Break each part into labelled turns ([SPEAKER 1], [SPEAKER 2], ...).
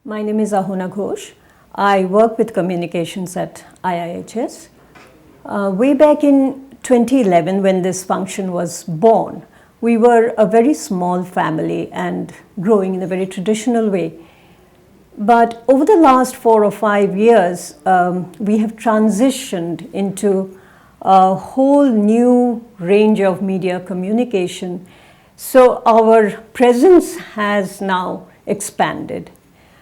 [SPEAKER 1] My name is Ahona Ghosh. I work with communications at IIHS. Way back in 2011, when this function was born, we were a very small family and growing in a very traditional way. But over the last 4 or 5 years, we have transitioned into a whole new range of media communication. So our presence has now expanded.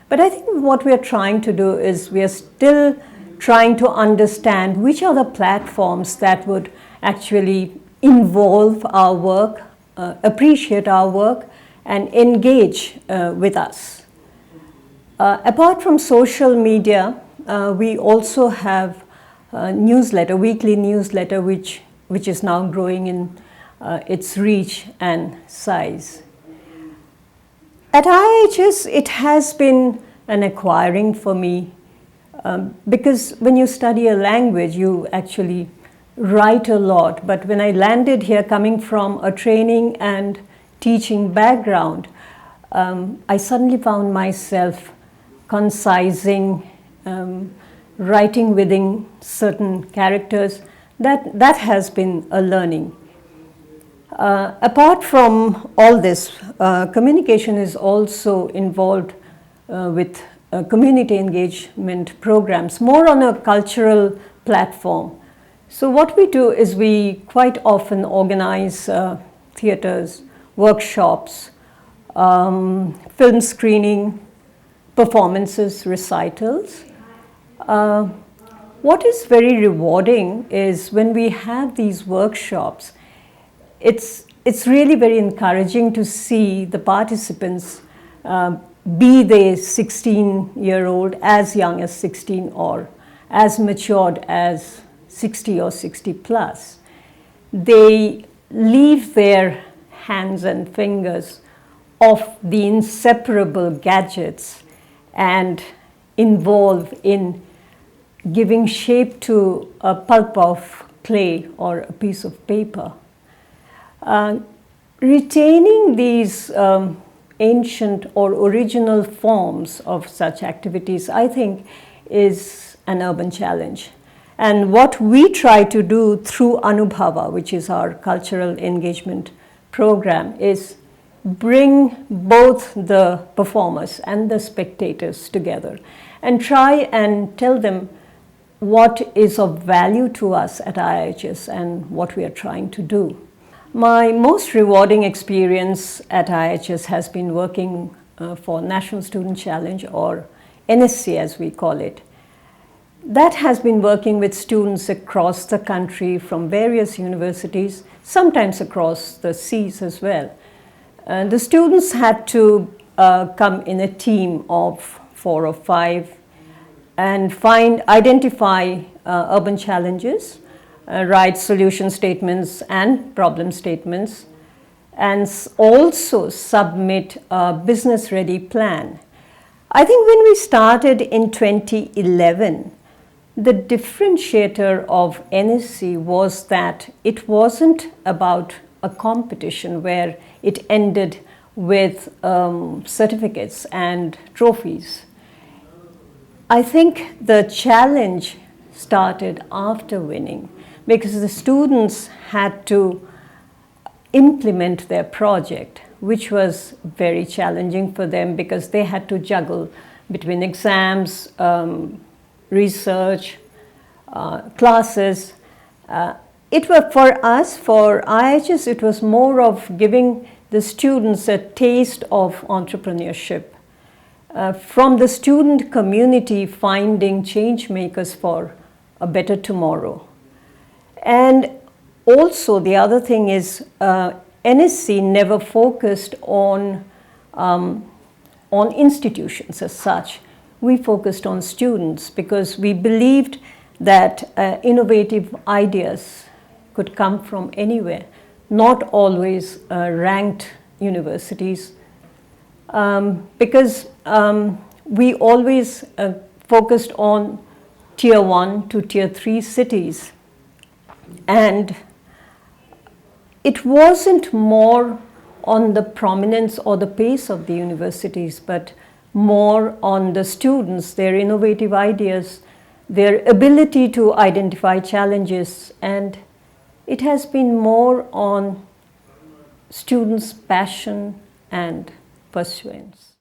[SPEAKER 1] But I think what we are trying to do is we are still trying to understand which are the platforms that would actually involve our work, appreciate our work, and engage with us. Apart from social media, we also have a newsletter, weekly newsletter, which is now growing in its reach and size. At IIHS, it has been an acquiring for me because when you study a language, you actually write a lot. But when I landed here, coming from a training and teaching background, I suddenly found myself concising, writing within certain characters. That has been a learning. Apart from all this, communication is also involved with community engagement programs, more on a cultural platform. So what we do is we quite often organize theatres, workshops, film screening, performances, recitals. What is very rewarding is when we have these workshops, it's really very encouraging to see the participants, be they 16-year-old, as young as 16, or as matured as 60 or 60 plus. They leave their hands and fingers off the inseparable gadgets and involve in giving shape to a pulp of clay or a piece of paper. Retaining these ancient or original forms of such activities, I think, is an urban challenge. And what we try to do through Anubhava, which is our cultural engagement program, is bring both the performers and the spectators together and try and tell them what is of value to us at IIHS and what we are trying to do. My most rewarding experience at IIHS has been working for National Student Challenge, or NSC as we call it. That has been working with students across the country from various universities, sometimes across the seas as well. The students had to come in a team of 4 or 5 and identify urban challenges, write solution statements and problem statements, and also submit a business-ready plan. I think when we started in 2011, the differentiator of NSC was that it wasn't about a competition where it ended with certificates and trophies. I think the challenge started after winning, because the students had to implement their project, which was very challenging for them because they had to juggle between exams, research, classes. It was for us, for IIHS, it was more of giving the students a taste of entrepreneurship. From the student community finding change makers for a better tomorrow. And also the other thing is NSC never focused on institutions as such. We focused on students because we believed that innovative ideas could come from anywhere, not always ranked universities, because we always focused on tier 1 to tier 3 cities. And it wasn't more on the prominence or the pace of the universities, but more on the students, their innovative ideas, their ability to identify challenges, and it has been more on students' passion and pursuance.